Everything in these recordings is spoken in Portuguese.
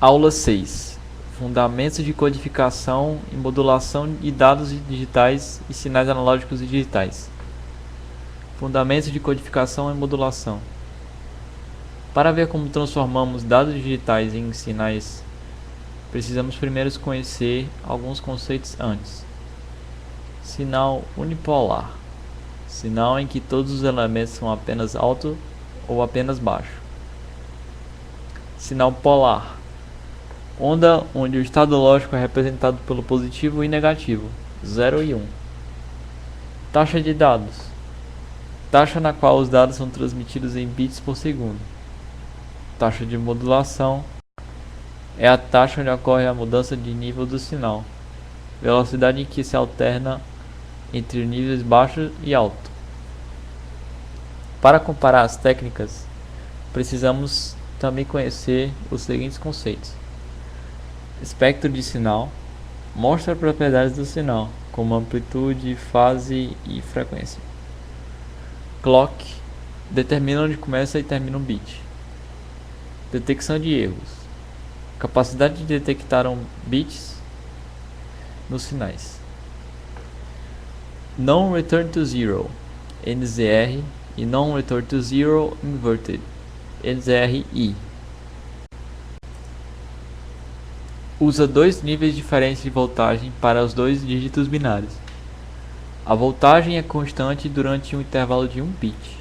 Aula 6. Fundamentos de codificação e modulação de dados digitais e sinais analógicos e digitais. Fundamentos de codificação e modulação. Para ver como transformamos dados digitais em sinais, precisamos primeiro conhecer alguns conceitos antes. Sinal unipolar. Sinal em que todos os elementos são apenas alto ou apenas baixo. Sinal polar. Onda onde o estado lógico é representado pelo positivo e negativo, 0 e 1. Taxa de dados. Taxa na qual os dados são transmitidos em bits por segundo. Taxa de modulação é a taxa onde ocorre a mudança de nível do sinal, velocidade em que se alterna entre níveis baixo e alto. Para comparar as técnicas, precisamos também conhecer os seguintes conceitos. Espectro de sinal mostra propriedades do sinal, como amplitude, fase e frequência. Clock determina onde começa e termina um bit. Detecção de erros. Capacidade de detectar bits nos sinais. Non-Return to Zero, NZR, e Non-Return to Zero Inverted, NZRI. Usa dois níveis diferentes de voltagem para os dois dígitos binários. A voltagem é constante durante um intervalo de 1 bit.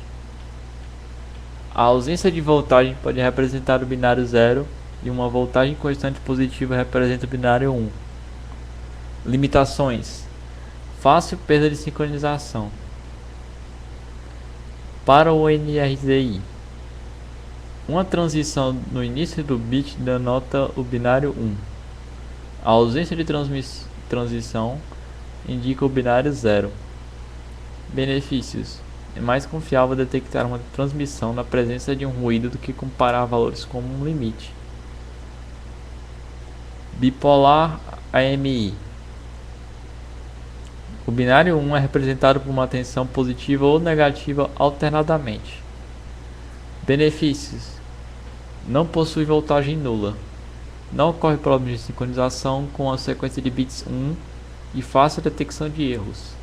A ausência de voltagem pode representar o binário 0 e uma voltagem constante positiva representa o binário 1. Limitações. Fácil perda de sincronização. Para o NRZI, uma transição no início do bit denota o binário 1. A ausência de transição indica o binário 0. Benefícios. É mais confiável detectar uma transmissão na presença de um ruído do que comparar valores como um limite. Bipolar AMI. O binário 1 é representado por uma tensão positiva ou negativa alternadamente. Benefícios. Não possui voltagem nula. Não ocorre problema de sincronização com a sequência de bits 1 e fácil detecção de erros.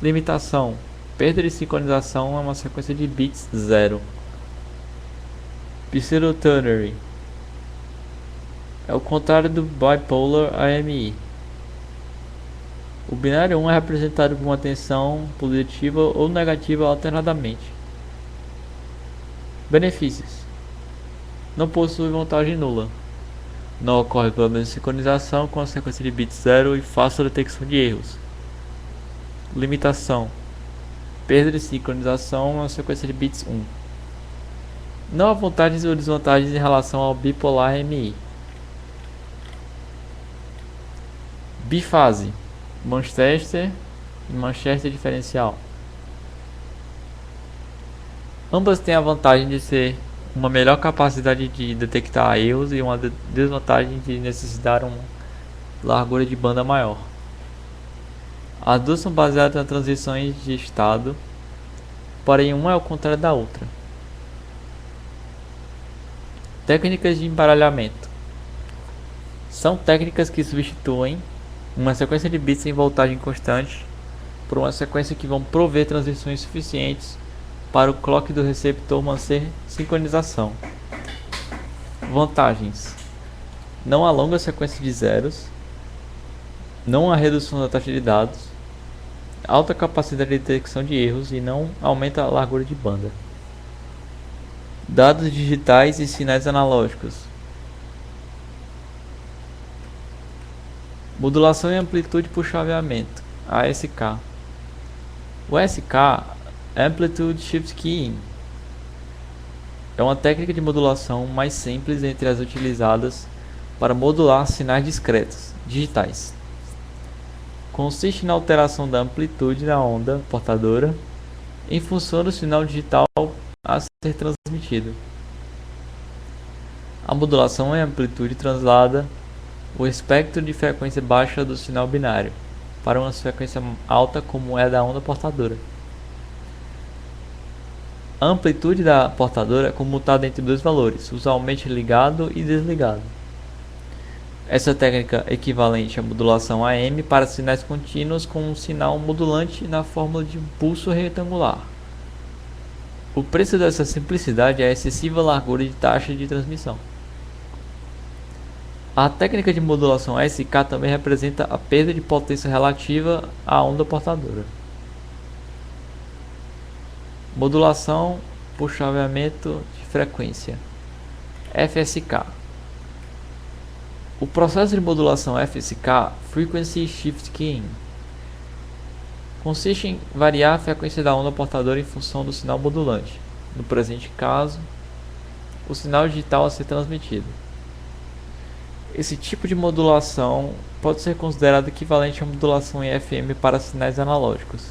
Limitação. Perda de sincronização é uma sequência de bits 0. Pseudo-ternary. É o contrário do bipolar AMI. O binário 1 é representado por uma tensão positiva ou negativa alternadamente. Benefícios. Não possui voltagem nula. Não ocorre problema de sincronização com a sequência de bits 0 e fácil detecção de erros. Limitação. Perda de sincronização na sequência de bits 1. Não há vantagens ou desvantagens em relação ao bipolar AMI. Bifase. Manchester e Manchester diferencial. Ambas têm a vantagem de ser uma melhor capacidade de detectar erros e uma desvantagem de necessitar uma largura de banda maior. As duas são baseadas nas transições de estado, porém uma é o contrário da outra. Técnicas de embaralhamento. São técnicas que substituem uma sequência de bits em voltagem constante por uma sequência que vão prover transições suficientes para o clock do receptor manter sincronização. Vantagens. Não alonga a sequência de zeros. Não há redução da taxa de dados. Alta capacidade de detecção de erros e não aumenta a largura de banda. Dados digitais e sinais analógicos. Modulação e amplitude por chaveamento, ASK. O ASK é Amplitude Shift Keying. É uma técnica de modulação mais simples entre as utilizadas para modular sinais discretos, digitais. Consiste na alteração da amplitude da onda portadora em função do sinal digital a ser transmitido. A modulação em amplitude translada o espectro de frequência baixa do sinal binário para uma frequência alta como é da onda portadora. A amplitude da portadora é comutada entre dois valores, usualmente ligado e desligado. Essa técnica é equivalente à modulação AM para sinais contínuos com um sinal modulante na fórmula de pulso retangular. O preço dessa simplicidade é a excessiva largura de taxa de transmissão. A técnica de modulação ASK também representa a perda de potência relativa à onda portadora. Modulação por chaveamento de frequência, FSK. O processo de modulação FSK, Frequency Shift Keying, consiste em variar a frequência da onda portadora em função do sinal modulante, no presente caso, o sinal digital a ser transmitido. Esse tipo de modulação pode ser considerado equivalente à modulação em FM para sinais analógicos.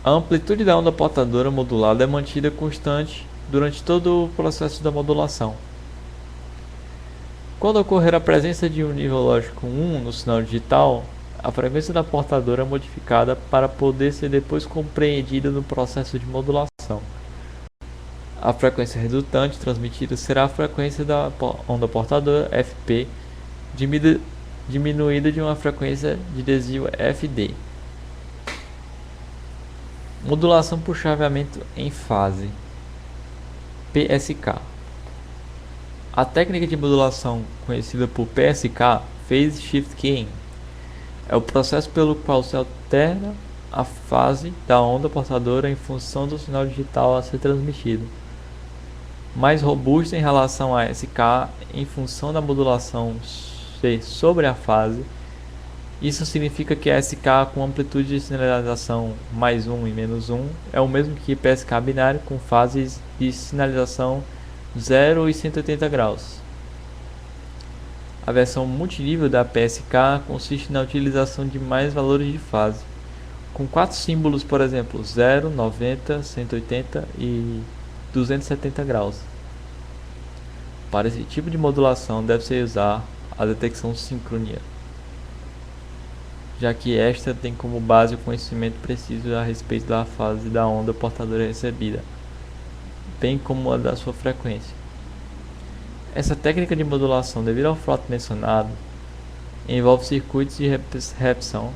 A amplitude da onda portadora modulada é mantida constante durante todo o processo da modulação. Quando ocorrer a presença de um nível lógico 1 no sinal digital, a frequência da portadora é modificada para poder ser depois compreendida no processo de modulação. A frequência resultante transmitida será a frequência da onda portadora, Fp, diminuída de uma frequência de desvio Fd. Modulação por chaveamento em fase, PSK. A técnica de modulação conhecida por PSK, Phase Shift Keying, é o processo pelo qual se alterna a fase da onda portadora em função do sinal digital a ser transmitido. Mais robusta em relação a SK em função da modulação ser sobre a fase. Isso significa que a SK com amplitude de sinalização mais 1 e menos 1 é o mesmo que PSK binário com fases de sinalização 0 e 180 graus. A versão multinível da PSK consiste na utilização de mais valores de fase, com 4 símbolos, por exemplo, 0, 90, 180 e 270 graus. Para esse tipo de modulação deve-se usar a detecção síncrona, já que esta tem como base o conhecimento preciso a respeito da fase da onda portadora recebida, bem como a da sua frequência. Essa técnica de modulação, devido ao fato mencionado, envolve circuitos de repetição,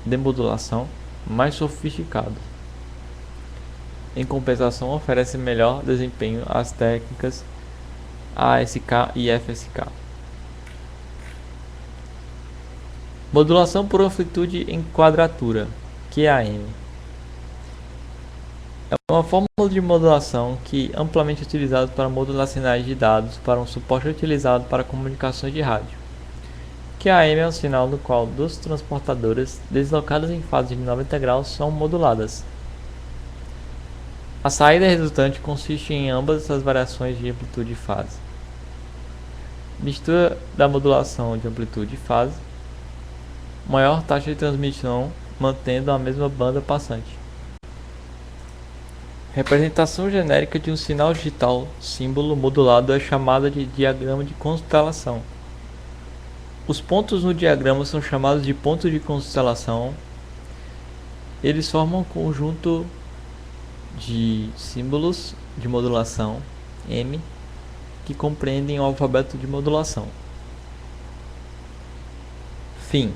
demodulação mais sofisticados. Em compensação, oferece melhor desempenho às técnicas ASK e FSK. Modulação por amplitude em quadratura, QAM. É uma fórmula de modulação que é amplamente utilizada para modular sinais de dados para um suporte utilizado para comunicações de rádio. QAM é um sinal no qual duas transportadoras deslocadas em fase de 90 graus são moduladas. A saída resultante consiste em ambas essas variações de amplitude e fase. Mistura da modulação de amplitude e fase, maior taxa de transmissão mantendo a mesma banda passante. Representação genérica de um sinal digital símbolo modulado é chamada de diagrama de constelação. Os pontos no diagrama são chamados de pontos de constelação. Eles formam um conjunto de símbolos de modulação M que compreendem o alfabeto de modulação. Fim.